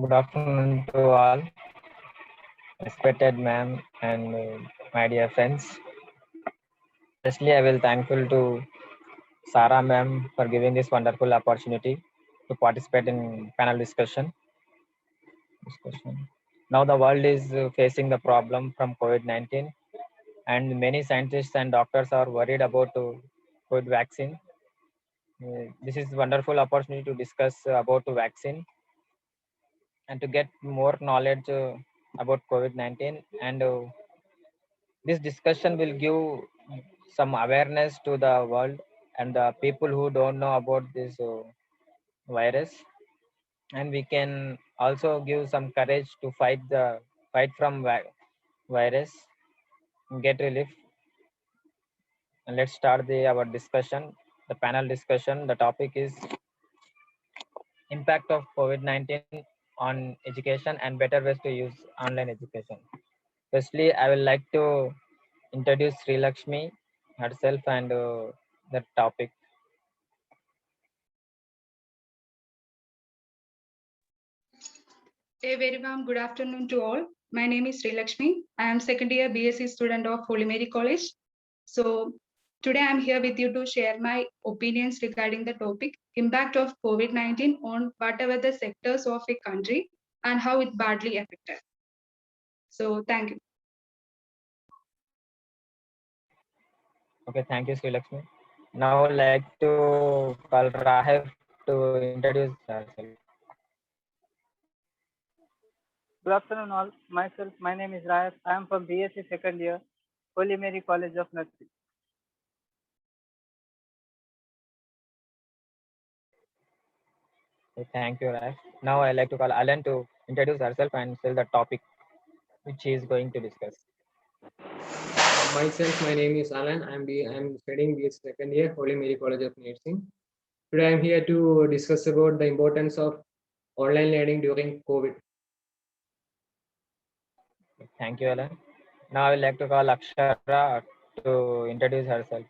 Good afternoon to all, respected ma'am and my dear friends. Firstly, I will thankful to Sarah ma'am for giving this wonderful opportunity to participate in panel discussion. Now the world is facing the problem from COVID-19, and many scientists and doctors are worried about COVID vaccine. This is wonderful opportunity to discuss about the vaccine and to get more knowledge about COVID-19, and this discussion will give some awareness to the world and the people who don't know about this virus, and we can also give some courage to fight from virus and get relief. And let's start our discussion, the panel discussion. The topic is impact of COVID-19 on education and better ways to use online education. Firstly, I would like to introduce Sri Lakshmi herself and the topic. A very warm good afternoon to all. My name is Sri Lakshmi. I am second year BSc student of Holy Mary College. So today I am here with you to share my opinions regarding the topic impact of COVID-19 on whatever the sectors of a country and how it badly affected. So thank you. Okay, thank you, Sri Lakshmi. Now I would like to call Rahef to introduce herself. Good afternoon all. My name is Rayat. I am from BSc second year, Holy Mary College of Nursing. Okay, thank you, Rahef. Now I like to call Alan to introduce herself and tell the topic which she is going to discuss. Myself, my name is Alan. I'm studying BSc second year, Holy Mary College of Nursing. Today, I'm here to discuss about the importance of online learning during COVID. Thank you, Alan. Now I would like to call Akshara to introduce herself.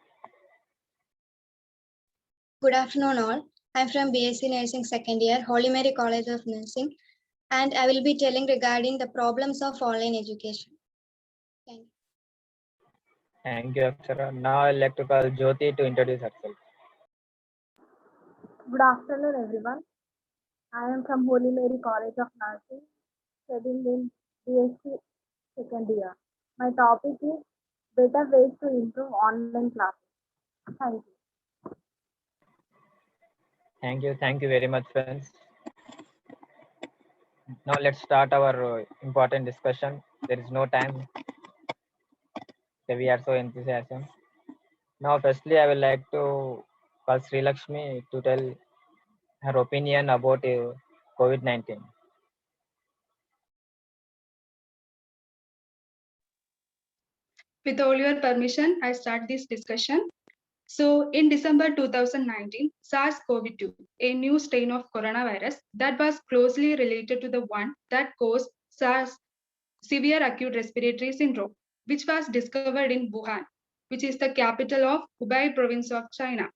Good afternoon all. I'm from BSc Nursing second year, Holy Mary College of Nursing, and I will be telling regarding the problems of online education. Thank you. Thank you, Akshara. Now I would like to call Jyoti to introduce herself. Good afternoon, everyone. I am from Holy Mary College of Nursing, studying in BSc second year. My topic is better ways to improve online classes. Thank you. Thank you very much, friends. Now let's start our important discussion. There is no time. We are so enthusiastic. Now, firstly, I would like to call Sri Lakshmi to tell her opinion about COVID-19. With all your permission, I start this discussion. So in December 2019, SARS-CoV-2, a new strain of coronavirus that was closely related to the one that caused SARS, severe acute respiratory syndrome, which was discovered in Wuhan, which is the capital of Hubei province of China,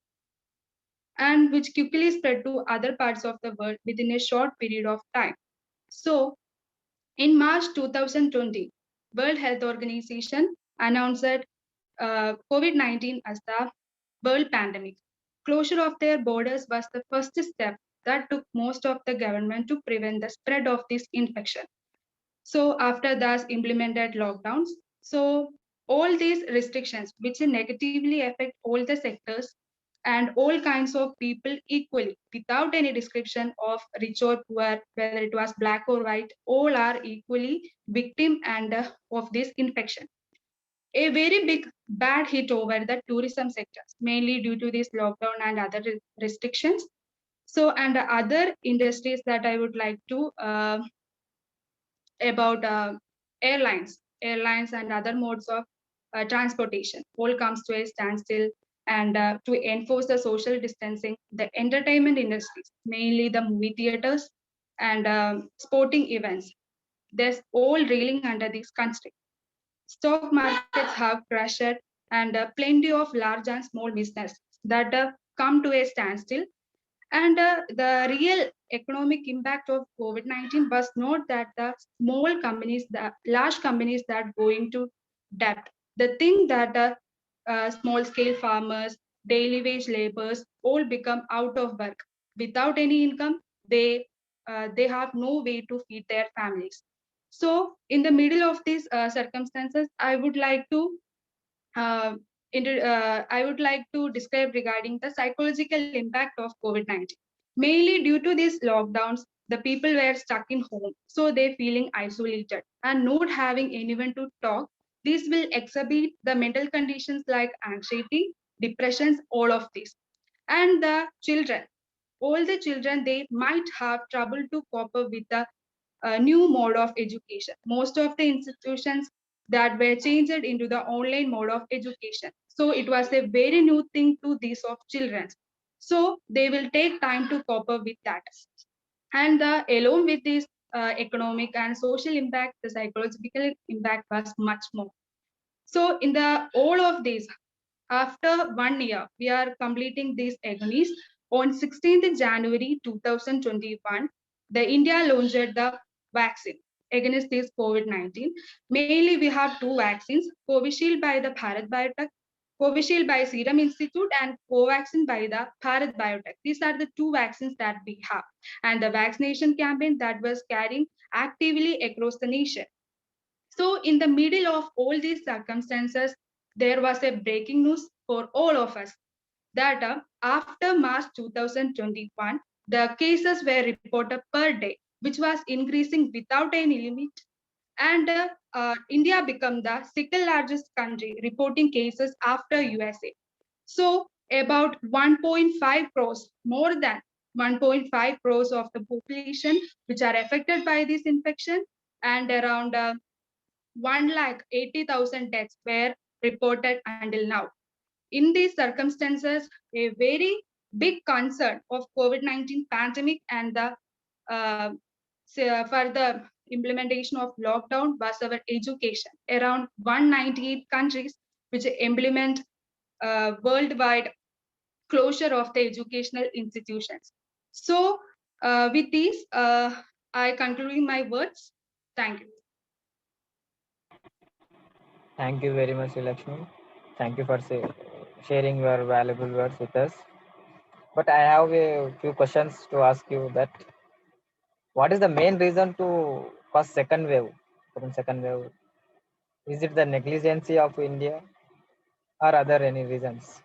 and which quickly spread to other parts of the world within a short period of time. So in March 2020, World Health Organization announced that COVID-19 as the world pandemic. Closure of their borders was the first step that took most of the government to prevent the spread of this infection. So after that, implemented lockdowns. So all these restrictions, which negatively affect all the sectors and all kinds of people equally, without any description of rich or poor, whether it was black or white, all are equally victim and of this infection. A very big bad hit over the tourism sectors, mainly due to this lockdown and other restrictions. So, and the other industries that I would like to about airlines and other modes of transportation all comes to a standstill. And to enforce the social distancing, the entertainment industries, mainly the movie theaters and sporting events, they're all reeling under these constraints. Stock markets have crashed, and plenty of large and small businesses that come to a standstill. And the real economic impact of COVID-19 was not that the small companies, the large companies that go into debt. The thing that the small scale farmers, daily wage laborers all become out of work. Without any income, they have no way to feed their families. So in the middle of these circumstances, uh, I would like to describe regarding the psychological impact of COVID-19. Mainly due to these lockdowns, the people were stuck in home, so they feeling isolated and not having anyone to talk. This will exacerbate the mental conditions like anxiety, depressions, all of this. And the children, all the children, they might have trouble to cope up with the new mode of education. Most of the institutions that were changed into the online mode of education. So it was a very new thing to these of children. So they will take time to cope up with that. And along with this economic and social impact, the psychological impact was much more. So in the all of this, after 1 year, we are completing these agonies. On 16th January 2021, the India launched the vaccine against this COVID-19. Mainly, we have two vaccines: Covishield by the Bharat Biotech, Covishield by Serum Institute, and Covaxin by the Bharat Biotech. These are the two vaccines that we have, and the vaccination campaign that was carrying actively across the nation. So, in the middle of all these circumstances, there was a breaking news for all of us that after March 2021, the cases were reported per day, which was increasing without any limit. And India became the second largest country reporting cases after USA. So, about 1.5 crores, more than 1.5 crores of the population which are affected by this infection, and around 1,80,000 deaths were reported until now. In these circumstances, a very big concern of COVID-19 pandemic and the further implementation of lockdown was our education. Around 198 countries which implement worldwide closure of the educational institutions. So with this, I conclude my words. Thank you. Thank you very much, Lakshmi. Thank you for sharing your valuable words with us. But I have a few questions to ask you. That what is the main reason to cause second wave? From second wave, is it the negligence of India or other any reasons?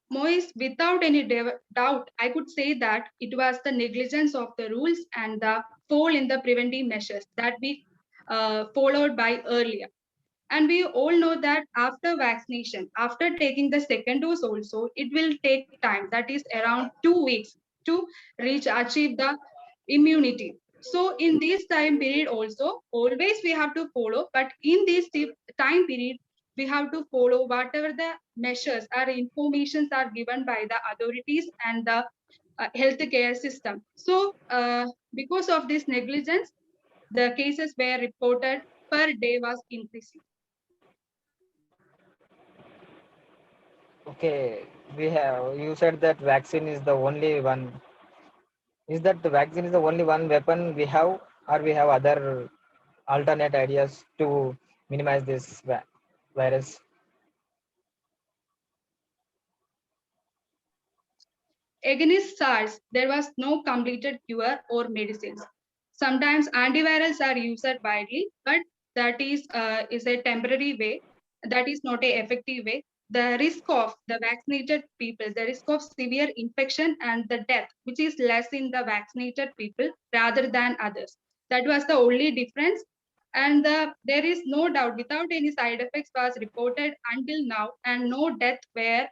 Moise, without any doubt, I could say that it was the negligence of the rules and the fall in the preventive measures that we followed by earlier. And we all know that after vaccination, after taking the second dose also, it will take time, that is around 2 weeks to achieve the immunity. So in this time period also, always we have to follow, but in this time period, we have to follow whatever the measures or informations are given by the authorities and the healthcare system. So because of this negligence, the cases were reported per day was increasing. Okay, we have. You said that vaccine is the only one. Is that the vaccine is the only one weapon we have, or we have other alternate ideas to minimize this virus? Against SARS, there was no completed cure or medicines. Sometimes antivirals are used widely, but that is a temporary way. That is not a effective way. The risk of the vaccinated people, the risk of severe infection and the death, which is less in the vaccinated people rather than others. That was the only difference. And there is no doubt, without any side effects was reported until now, and no death were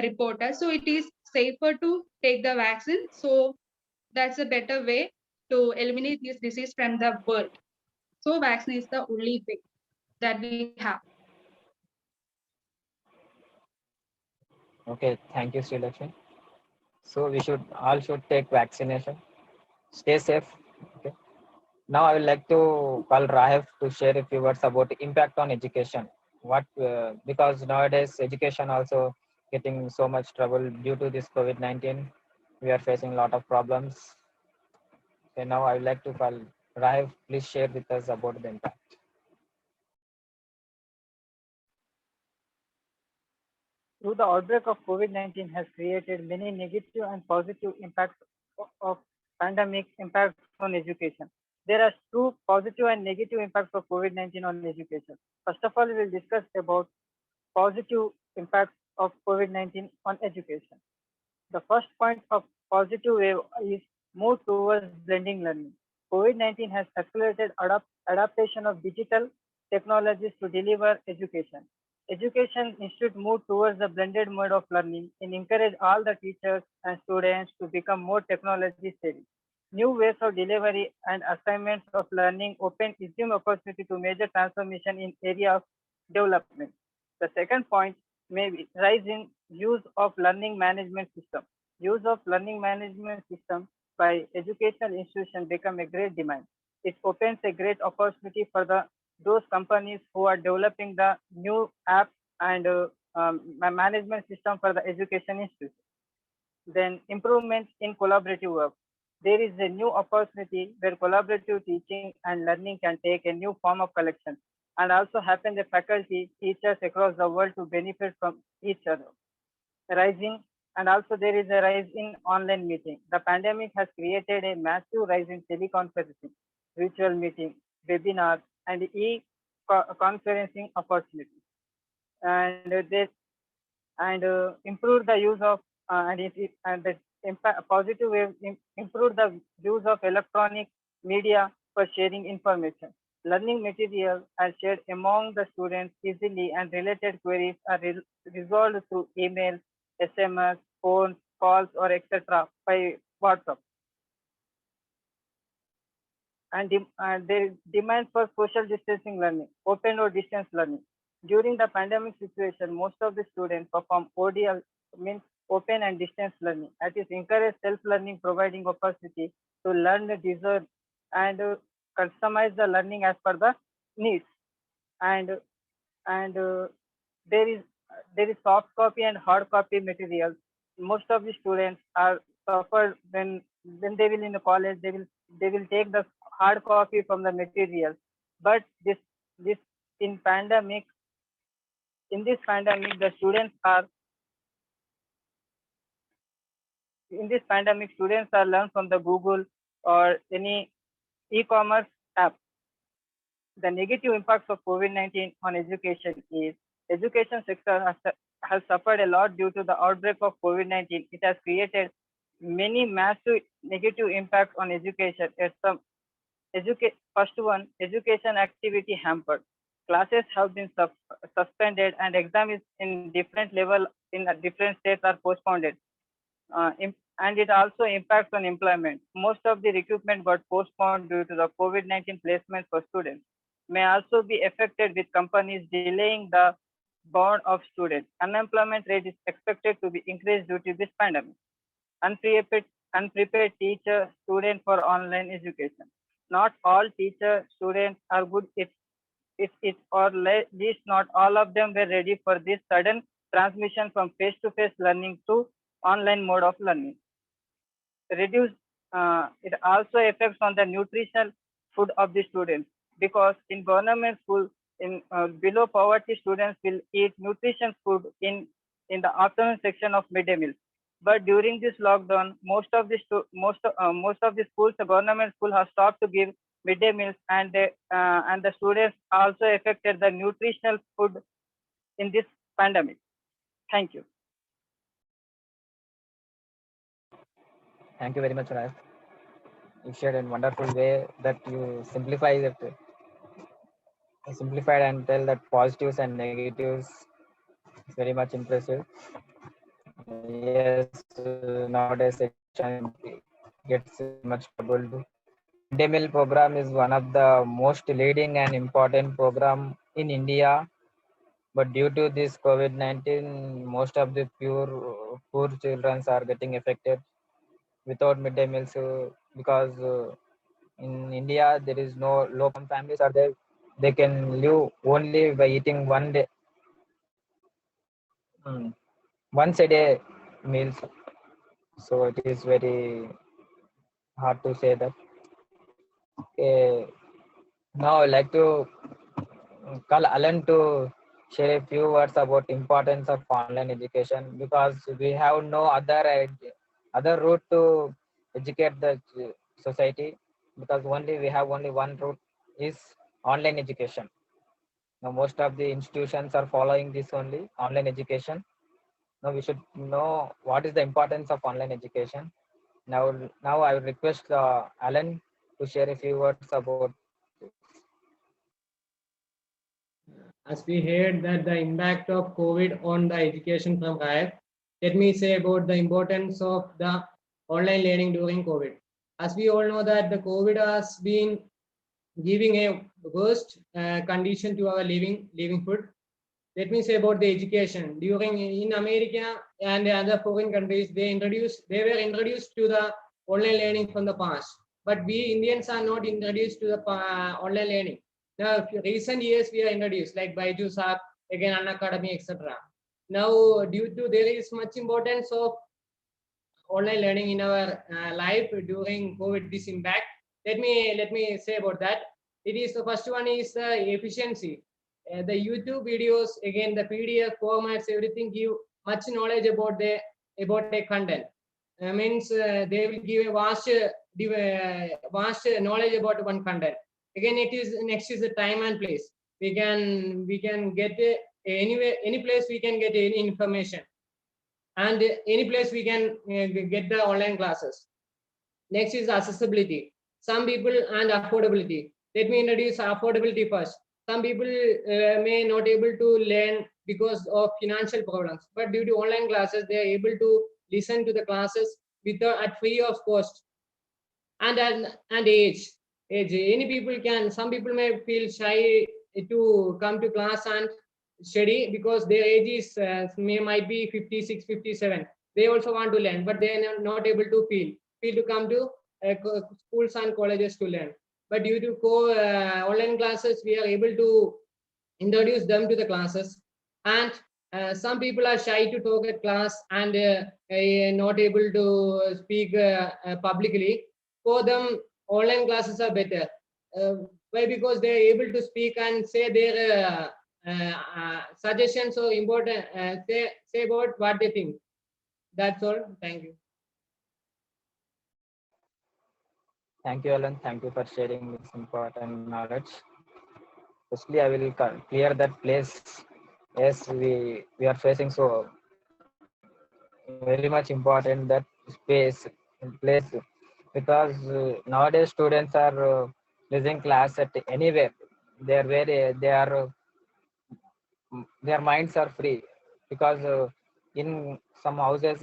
reported. So it is safer to take the vaccine. So that's a better way to eliminate this disease from the world. So vaccine is the only way that we have. Okay, thank you, Sri Lakshmi. So we should all should take vaccination. Stay safe. Okay. Now I would like to call Rahef to share a few words about the impact on education. What because nowadays education also getting so much trouble due to this COVID-19. We are facing a lot of problems. So now I would like to call Rahev, please share with us about the impact. Through the outbreak of COVID-19 has created many negative and positive impacts of pandemic impacts on education. There are two positive and negative impacts of COVID-19 on education. First of all, we will discuss about positive impacts of COVID-19 on education. The first point of positive wave is move towards blending learning. COVID-19 has accelerated adaptation of digital technologies to deliver education. Education Institute moved towards the blended mode of learning and encourage all the teachers and students to become more technology savvy. New ways of delivery and assignments of learning open assume opportunity to major transformation in area of development. The second point may be rise in use of learning management system. Use of learning management system by educational institutions become a great demand. It opens a great opportunity for those companies who are developing the new apps and management system for the education institution. Then improvements in collaborative work. There is a new opportunity where collaborative teaching and learning can take a new form of collection and also happen the faculty, teachers across the world to benefit from each other. Rising and also there is a rise in online meeting. The pandemic has created a massive rise in teleconferencing, virtual meeting, webinars, and e-conferencing opportunities. And this and improve the use of and the impact, positive way improve the use of electronic media for sharing information. Learning material are shared among the students easily and related queries are resolved through email, SMS, phone, calls, or etc. by WhatsApp. And there is demand for social distancing learning, open or distance learning. During the pandemic situation, most of the students perform ODL, means open and distance learning. That is encourage self-learning, providing opportunity to learn, deserve, and customize the learning as per the needs. And there is soft copy and hard copy materials. Most of the students are suffer when they will in the college they will take the hard copy from the materials. But this in pandemic the students are learn from the Google or any e-commerce app. The negative impacts of COVID-19 on education is education sector has suffered a lot due to the outbreak of COVID-19. It has created many massive negative impacts on education. First one, education activity hampered. Classes have been suspended and exams in different level in different states are postponed. And it also impacts on employment. Most of the recruitment got postponed due to the COVID-19 placements for students. May also be affected with companies delaying the bound of students. Unemployment rate is expected to be increased due to this pandemic. Unprepared teacher student for online education. Not all teacher students are good or at least not all of them were ready for this sudden transmission from face-to-face learning to online mode of learning. It also affects on the nutritional food of the students, because in government school, in below poverty students will eat nutritious food in the afternoon section of midday meals. But during this lockdown, most of the schools, the government school have stopped to give midday meals, and the students also affected the nutritional food in this pandemic. Thank you. Thank you very much, Raj. You shared in wonderful way that you simplified and tell that positives and negatives. It's very much impressive. Yes, nowadays education gets much troubled. Midday meal program is one of the most leading and important program in India. But due to this COVID-19, most of the poor children are getting affected without midday meals because in India there is no low income families are there. They can live only by eating one day. once a day meals. So it is very hard to say that. Okay. Now I like to call Alan to share a few words about importance of online education, because we have no other route to educate the society, because we have only one route is online education. Now most of the institutions are following this only online education. Now we should know what is the importance of online education. Now I will request Alan to share a few words about As we heard that the impact of COVID on the education from Raif, let me say about the importance of the online learning during COVID. As we all know that the COVID has been giving a worst condition to our livelihood. Let me say about the education. During in America and other foreign countries, they were introduced to the online learning from the past. But we Indians are not introduced to the online learning. Now, recent years we are introduced like Byju's app, again Unacademy, etc. Now, due to there is much importance of online learning in our life during COVID, this impact. Let me say about that. It is the first one is efficiency. The YouTube videos, again the PDF formats, everything give much knowledge about the content. Means they will give a vast knowledge about one content. Again, it is next is the time and place. We can get anywhere, any place we can get any information, and any place we can get the online classes. Next is accessibility. Some people and affordability. Let me introduce affordability first. Some people may not able to learn because of financial problems, but due to online classes, they are able to listen to the classes without at free of cost. And age. Any people can. Some people may feel shy to come to class and study because their age is might be 56, 57. They also want to learn, but they are not able to feel to come to schools and colleges to learn. But due to online classes, we are able to introduce them to the classes. And some people are shy to talk at class and not able to speak publicly. For them, online classes are better. Why? Because they are able to speak and say their suggestions or important say about what they think. That's all. Thank you. Thank you, Alan. Thank you for sharing this important knowledge. Firstly, I will clear that place. Yes, we are facing so very much important that space in place, because nowadays students are listening class at anywhere. They are very they are their minds are free, because in some houses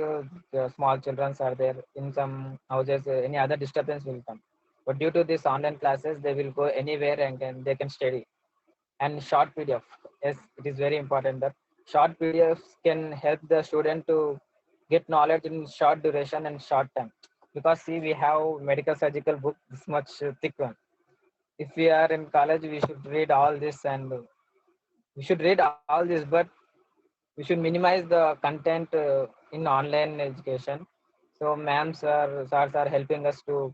the small children are there. In some houses any other disturbance will come, but due to this online classes they will go anywhere and they can study. And short PDF, yes, it is very important that short PDFs can help the student to get knowledge in short duration and short time. Because see, we have medical surgical book this much thick one. If we are in college, we should read all this, and we should read all this, but we should minimize the content in online education. So ma'ams or sirs are helping us to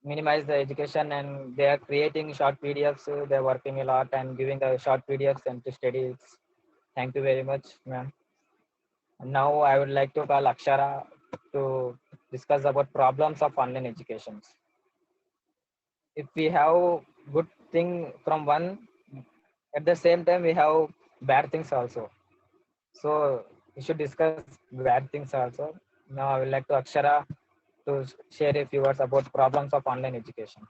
minimize the education, and they are creating short PDFs. They're working a lot and giving the short PDFs and to study. Thank you very much, ma'am. And now I would like to call Akshara to discuss about problems of online education. If we have good thing from one, at the same time we have bad things also. So we should discuss bad things also. Now I would like to Akshara to share a few words about problems of online education.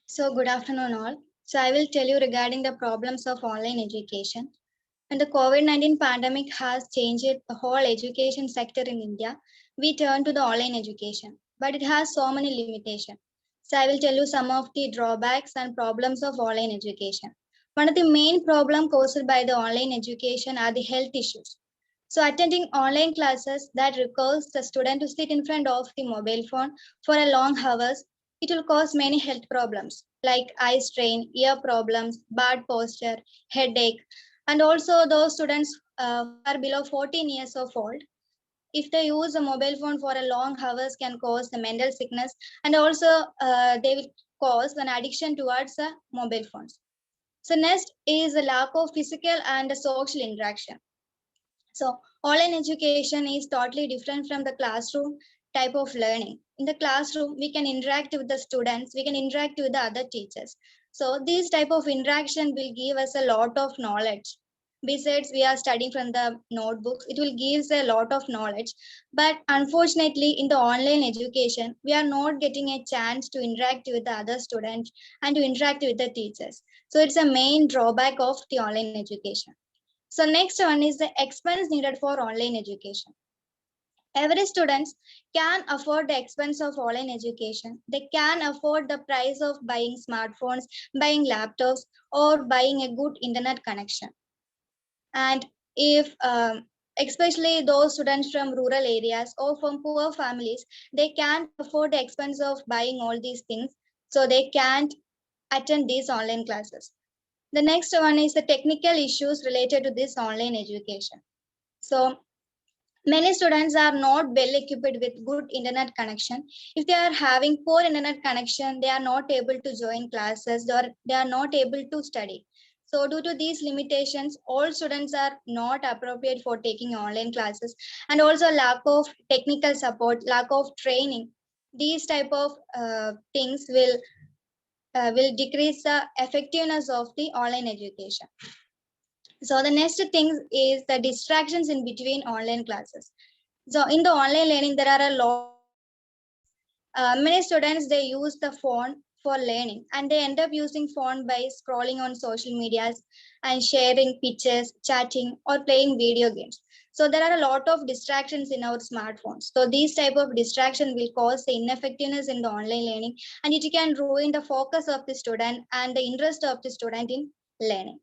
So good afternoon all. So I will tell you regarding the problems of online education. And the COVID-19 pandemic has changed the whole education sector in India. We turn to the online education, but it has so many limitations. So I will tell you some of the drawbacks and problems of online education. One of the main problems caused by the online education are the health issues. So attending online classes that requires the student to sit in front of the mobile phone for a long hours, it will cause many health problems like eye strain, ear problems, bad posture, headache, And also those students who are below 14 years of old, if they use a mobile phone for a long hours can cause the mental sickness, and also they will cause an addiction towards mobile phones. So next is the lack of physical and social interaction. So online education is totally different from the classroom type of learning. In the classroom, we can interact with the students, we can interact with the other teachers. So this type of interaction will give us a lot of knowledge. Besides, we are studying from the notebooks, it will give us a lot of knowledge. But unfortunately, in the online education, we are not getting a chance to interact with the other students and to interact with the teachers. So it's a main drawback of the online education. So next one is the expense needed for online education. Every student can afford the expense of online education. They can afford the price of buying smartphones, buying laptops, or buying a good internet connection. And if especially those students from rural areas or from poor families, they can't afford the expense of buying all these things, so they can't attend these online classes. The next one is the technical issues related to this online education. So many students are not well equipped with good internet connection. If they are having poor internet connection, they are not able to join classes or they are not able to study. So due to these limitations, all students are not appropriate for taking online classes, and also lack of technical support, lack of training. These type of things will decrease the effectiveness of the online education. So the next thing is the distractions in between online classes. So in the online learning, there are a lot. Many students, they use the phone for learning, and they end up using phone by scrolling on social medias and sharing pictures, chatting, or playing video games. So there are a lot of distractions in our smartphones. So these type of distraction will cause the ineffectiveness in the online learning, and it can ruin the focus of the student and the interest of the student in learning.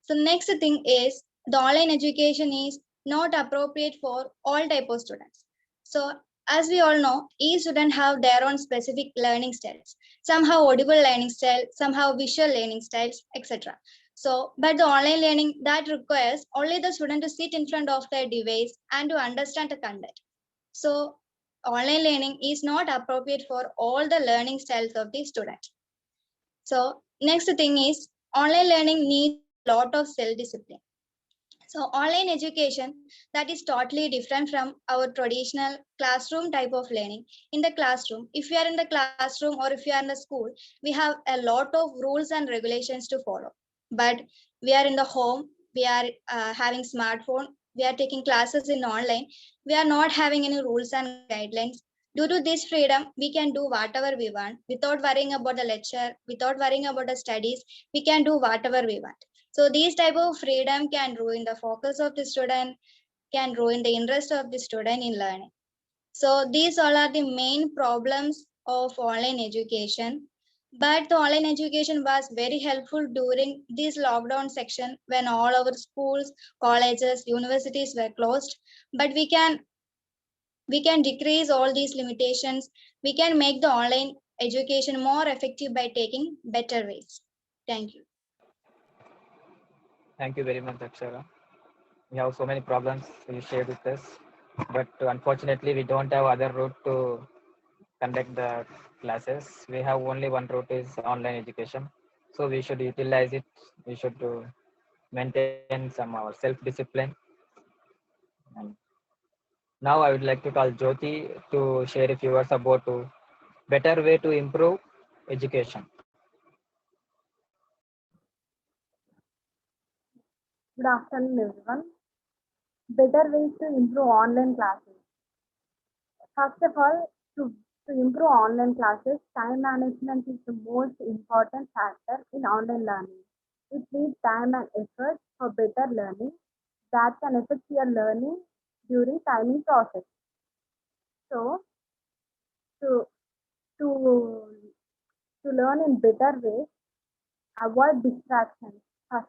So next thing is the online education is not appropriate for all type of students. So as we all know, each student have their own specific learning styles. Some have audible learning style, some have visual learning styles, etc. So, but the online learning that requires only the student to sit in front of their device and to understand the content. So online learning is not appropriate for all the learning styles of the student. So next thing is online learning needs a lot of self-discipline. So online education that is totally different from our traditional classroom type of learning. In the classroom, if you are in the classroom or if you are in the school, we have a lot of rules and regulations to follow. But we are in the home, we are having smartphone, we are taking classes in online, we are not having any rules and guidelines. Due to this freedom, we can do whatever we want without worrying about the lecture, without worrying about the studies, we can do whatever we want. So these type of freedom can ruin the focus of the student, can ruin the interest of the student in learning. So these all are the main problems of online education. But the online education was very helpful during this lockdown section when all our schools, colleges, universities were closed. But we can decrease all these limitations. We can make the online education more effective by taking better ways. Thank you. Thank you very much, Akshara. We have so many problems you shared with us, but unfortunately, we don't have other route to conduct the classes. We have only one route is online education. So we should utilize it. We should maintain some our self-discipline. And now I would like to call Jyoti to share a few words about better way to improve education. Good afternoon, everyone. Better ways to improve online classes. First of all, to improve online classes, time management is the most important factor in online learning. It needs time and effort for better learning that can affect your learning during timing process. So, to to to learn in better ways, avoid distractions first.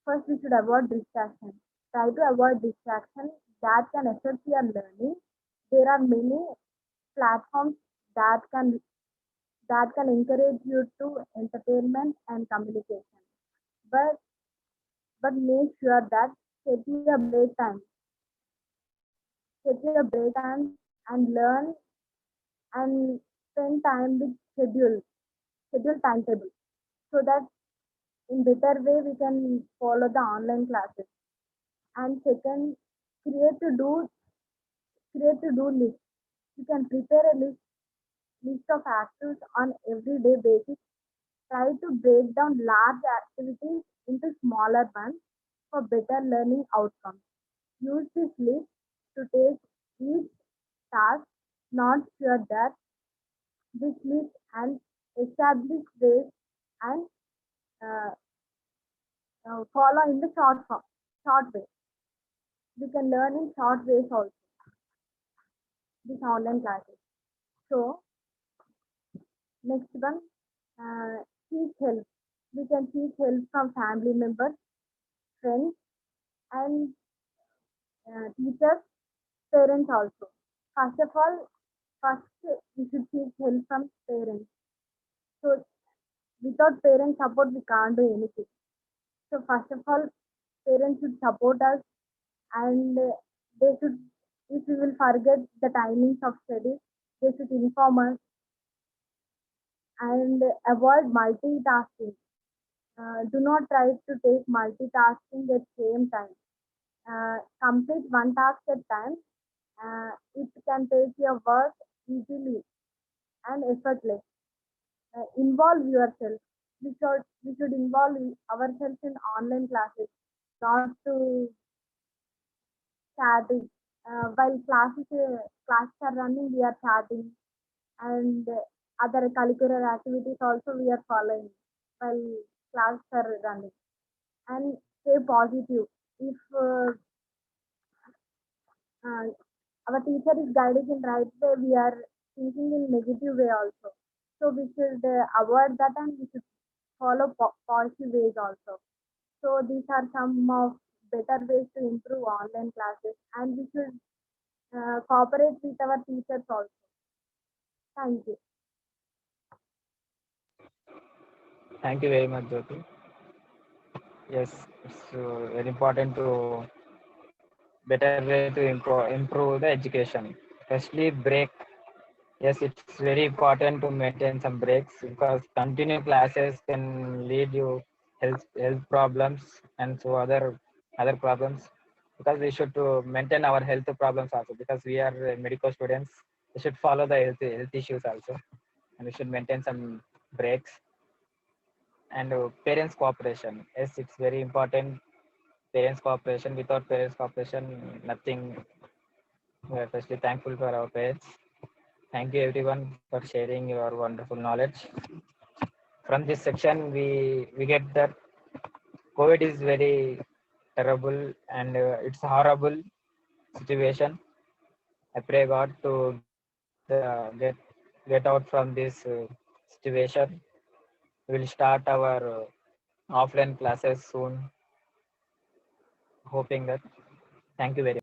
First, we should avoid distractions. Try to avoid distractions that can affect your learning. There are many platforms that can encourage you to entertainment and communication. But but make sure that set your break time. Set your break time and learn and spend time with schedule timetable, so that in better way we can follow the online classes. And second, create to do create to do list. You can prepare a list of activities on everyday basis. Try to break down large activities into smaller ones for better learning outcomes. Use this list to take each task, not sure that this list and establish ways and uh, follow in the short way. We can learn in short ways also, this online classes. So next one, seek help. We can seek help from family members, friends, and teachers, parents also. First of all, first we should seek help from parents. So without parent support, we can't do anything. So first of all, parents should support us, and they should, if we will forget the timings of study, they should inform us and avoid multitasking. Do not try to take multitasking at same time. Complete one task at time. It can take your work easily and effortless. Involve yourself. We should involve ourselves in online classes, not to chatting. While classes are running, we are chatting, and other curricular activities also we are following while classes are running. And stay positive. If uh, our teacher is guiding in right way, we are thinking in negative way also. So we should avoid that, and we should follow positive ways also. So these are some of better ways to improve online classes, and we should cooperate with our teachers also. Thank you. Thank you very much, Jyoti. Yes, it's very important to better way to improve the education, especially break. Yes, it's very important to maintain some breaks because continue classes can lead you health problems and so other problems. Because we should to maintain our health problems also, because we are medical students. We should follow the health issues also, and we should maintain some breaks. And parents cooperation. Yes, it's very important. Parents cooperation. Without parents cooperation, nothing. We are especially thankful for our parents. Thank you everyone for sharing your wonderful knowledge. From this section, we get that COVID is very terrible and it's a horrible situation. I pray God to get out from this situation. We will start our offline classes soon. Hoping that. Thank you very much.